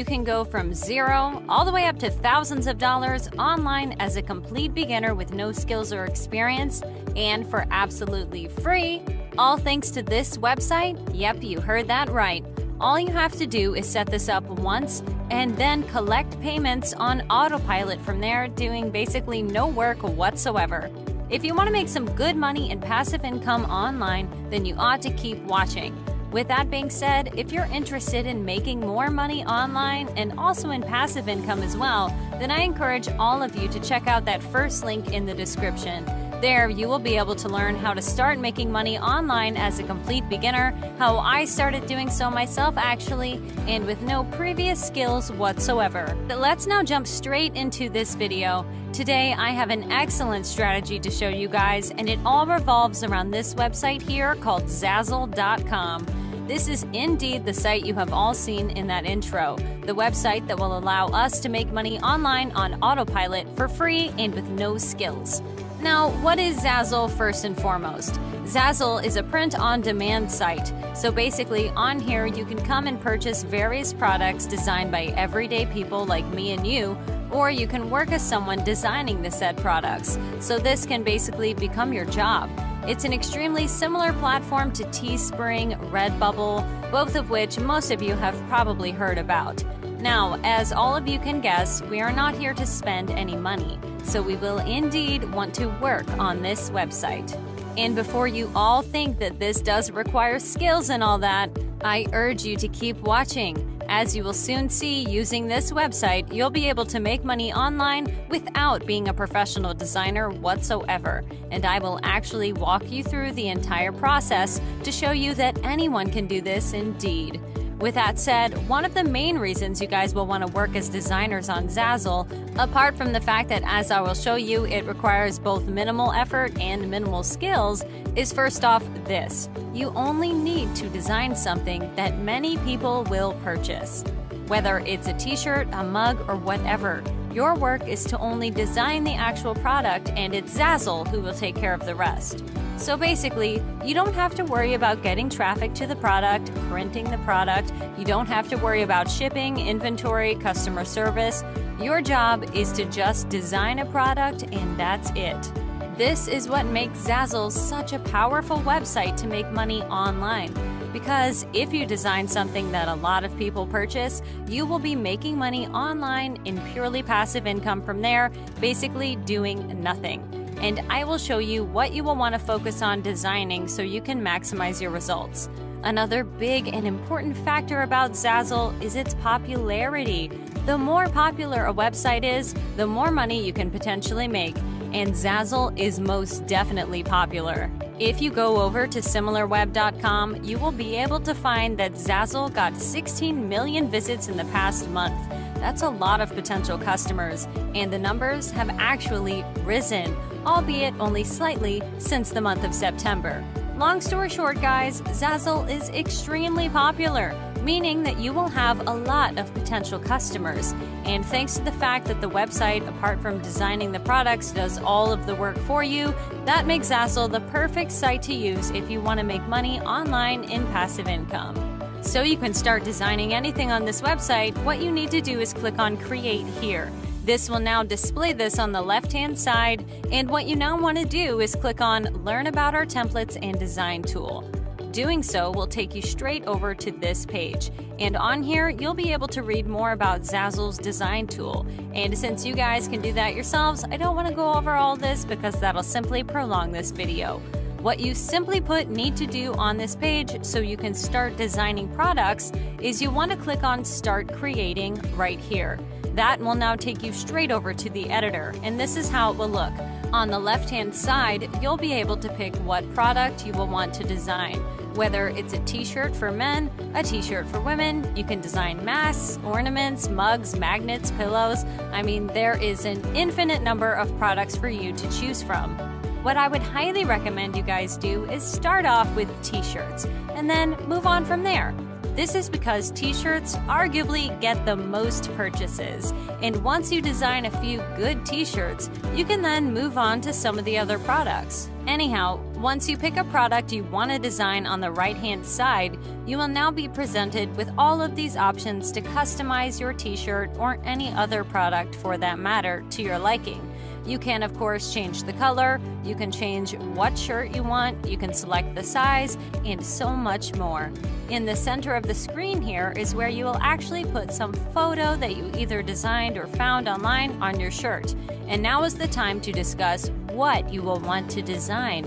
you can go from zero all the way up to thousands of dollars online as a complete beginner with no skills or experience, and for absolutely free, all thanks to this website. Yep, you heard that right. All you have to do is set this up once and then collect payments on autopilot from there, doing basically no work whatsoever. If you want to make some good money and passive income online, then you ought to keep watching. With that being said, if you're interested in making more money online and also in passive income as well, then I encourage all of you to check out that first link in the description. There, you will be able to learn how to start making money online as a complete beginner, how I started doing so myself actually, and with no previous skills whatsoever. But let's now jump straight into this video. Today, I have an excellent strategy to show you guys, and it all revolves around this website here called Zazzle.com. This is indeed the site you have all seen in that intro, the website that will allow us to make money online on autopilot for free and with no skills. Now, what is Zazzle first and foremost? Zazzle is a print-on-demand site. So basically, on here you can come and purchase various products designed by everyday people like me and you, or you can work as someone designing the said products. So this can basically become your job. It's an extremely similar platform to Teespring, Redbubble, both of which most of you have probably heard about. Now, as all of you can guess, we are not here to spend any money, so we will indeed want to work on this website. And before you all think that this does require skills and all that, I urge you to keep watching. As you will soon see, using this website, you'll be able to make money online without being a professional designer whatsoever. And I will actually walk you through the entire process to show you that anyone can do this indeed. With that said, one of the main reasons you guys will want to work as designers on Zazzle, apart from the fact that, as I will show you, it requires both minimal effort and minimal skills, is first off this. You only need to design something that many people will purchase. Whether it's a t-shirt, a mug, or whatever, your work is to only design the actual product, and it's Zazzle who will take care of the rest. So basically, you don't have to worry about getting traffic to the product, printing the product, you don't have to worry about shipping, inventory, customer service. Your job is to just design a product, and that's it. This is what makes Zazzle such a powerful website to make money online. Because if you design something that a lot of people purchase, you will be making money online in purely passive income from there, basically doing nothing. And I will show you what you will want to focus on designing so you can maximize your results. Another big and important factor about Zazzle is its popularity. The more popular a website is, the more money you can potentially make, and Zazzle is most definitely popular. If you go over to similarweb.com, you will be able to find that Zazzle got 16 million visits in the past month. That's a lot of potential customers, and the numbers have actually risen, albeit only slightly, since the month of September. Long story short, guys, Zazzle is extremely popular, meaning that you will have a lot of potential customers. And thanks to the fact that the website, apart from designing the products, does all of the work for you, that makes Zazzle the perfect site to use if you want to make money online in passive income. So you can start designing anything on this website. What you need to do is click on Create here. This will now display this on the left-hand side, and what you now want to do is click on Learn About Our Templates and Design tool. Doing so will take you straight over to this page, and on here you'll be able to read more about Zazzle's design tool. And since you guys can do that yourselves, I don't want to go over all this because that'll simply prolong this video. What you simply put need to do on this page so you can start designing products is you want to click on Start Creating right here. That will now take you straight over to the editor, and this is how it will look. On the left-hand side, you'll be able to pick what product you will want to design. Whether it's a t-shirt for men, a t-shirt for women, you can design masks, ornaments, mugs, magnets, pillows. I mean, there is an infinite number of products for you to choose from. What I would highly recommend you guys do is start off with t-shirts and then move on from there. This is because t-shirts arguably get the most purchases, and once you design a few good t-shirts, you can then move on to some of the other products. Anyhow, Once you pick a product you want to design on the right-hand side, you will now be presented with all of these options to customize your t-shirt or any other product for that matter to your liking. You can, of course, change the color, you can change what shirt you want, you can select the size, and so much more. In the center of the screen here is where you will actually put some photo that you either designed or found online on your shirt. And now is the time to discuss what you will want to design.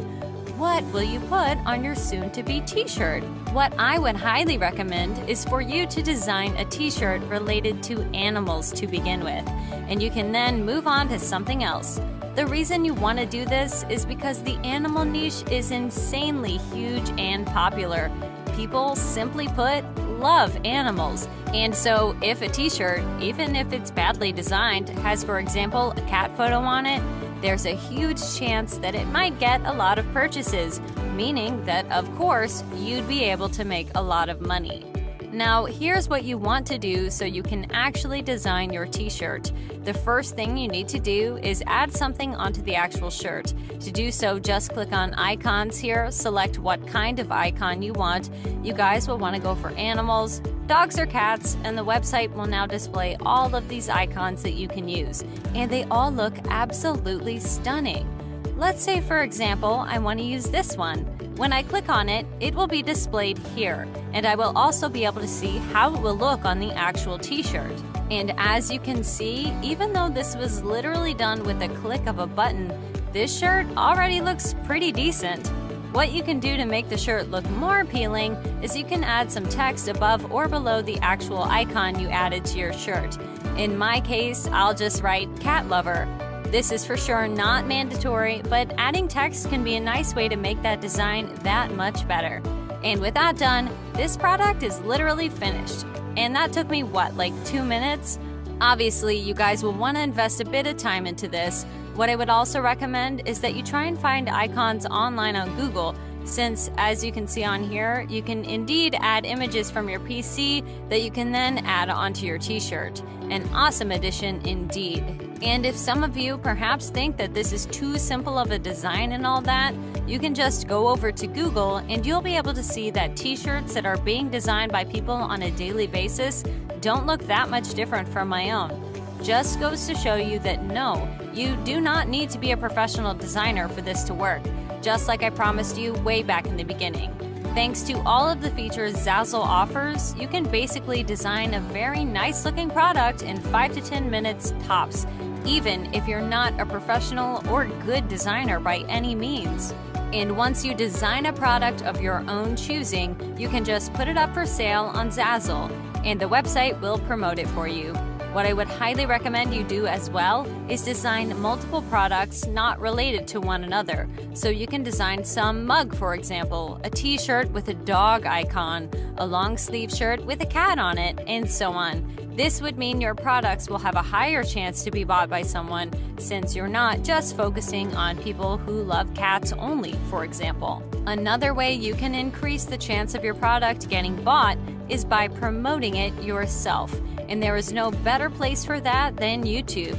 What will you put on your soon-to-be t-shirt? What I would highly recommend is for you to design a t-shirt related to animals to begin with, and you can then move on to something else. The reason you want to do this is because the animal niche is insanely huge and popular. People, simply put, love animals. And so if a t-shirt, even if it's badly designed, has, for example, a cat photo on it, there's a huge chance that it might get a lot of purchases, meaning that, of course, you'd be able to make a lot of money. Now, here's what you want to do so you can actually design your t-shirt. The first thing you need to do is add something onto the actual shirt. To do so, just click on icons here, select what kind of icon you want. You guys will want to go for animals, dogs or cats, and the website will now display all of these icons that you can use. And they all look absolutely stunning. Let's say, for example, I want to use this one. When I click on it, it will be displayed here, and I will also be able to see how it will look on the actual t-shirt. And as you can see, even though this was literally done with a click of a button, this shirt already looks pretty decent. What you can do to make the shirt look more appealing is you can add some text above or below the actual icon you added to your shirt. In my case, I'll just write cat lover. This is for sure not mandatory, but adding text can be a nice way to make that design that much better. And with that done, this product is literally finished. And that took me, like 2 minutes? Obviously, you guys will want to invest a bit of time into this. What I would also recommend is that you try and find icons online on Google, since, as you can see on here, you can indeed add images from your PC that you can then add onto your t-shirt. An awesome addition indeed. And if some of you perhaps think that this is too simple of a design and all that, you can just go over to Google and you'll be able to see that t-shirts that are being designed by people on a daily basis don't look that much different from my own. Just goes to show you that no, you do not need to be a professional designer for this to work, just like I promised you way back in the beginning. Thanks to all of the features Zazzle offers, you can basically design a very nice looking product in 5 to 10 minutes tops, even if you're not a professional or good designer by any means. And once you design a product of your own choosing, you can just put it up for sale on Zazzle, and the website will promote it for you. What I would highly recommend you do as well is design multiple products not related to one another. So you can design some mug, for example, a t-shirt with a dog icon, a long sleeve shirt with a cat on it, and so on. This would mean your products will have a higher chance to be bought by someone, since you're not just focusing on people who love cats only, for example. Another way you can increase the chance of your product getting bought is by promoting it yourself. And there is no better place for that than YouTube.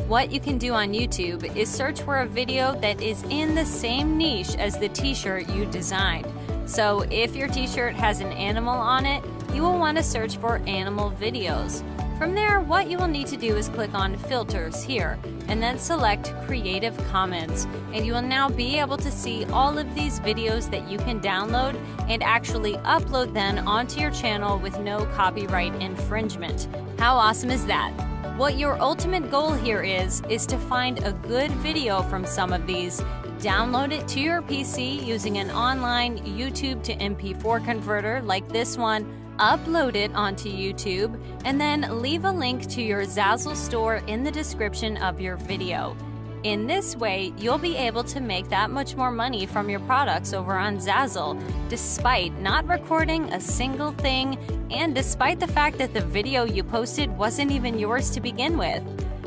What you can do on YouTube is search for a video that is in the same niche as the t-shirt you designed. So if your t-shirt has an animal on it, you will want to search for animal videos. From there, what you will need to do is click on Filters here, and then select Creative Commons, and you will now be able to see all of these videos that you can download and actually upload then onto your channel with no copyright infringement. How awesome is that? What your ultimate goal here is to find a good video from some of these, download it to your PC using an online YouTube to MP4 converter like this one, upload it onto YouTube, and then leave a link to your Zazzle store in the description of your video. In this way, you'll be able to make that much more money from your products over on Zazzle, despite not recording a single thing, and despite the fact that the video you posted wasn't even yours to begin with.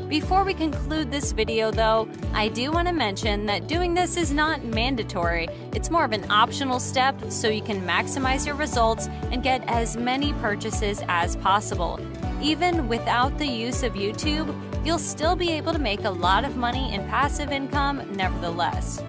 Before we conclude this video though, I do want to mention that doing this is not mandatory. It's more of an optional step so you can maximize your results and get as many purchases as possible. Even without the use of YouTube, you'll still be able to make a lot of money in passive income nevertheless.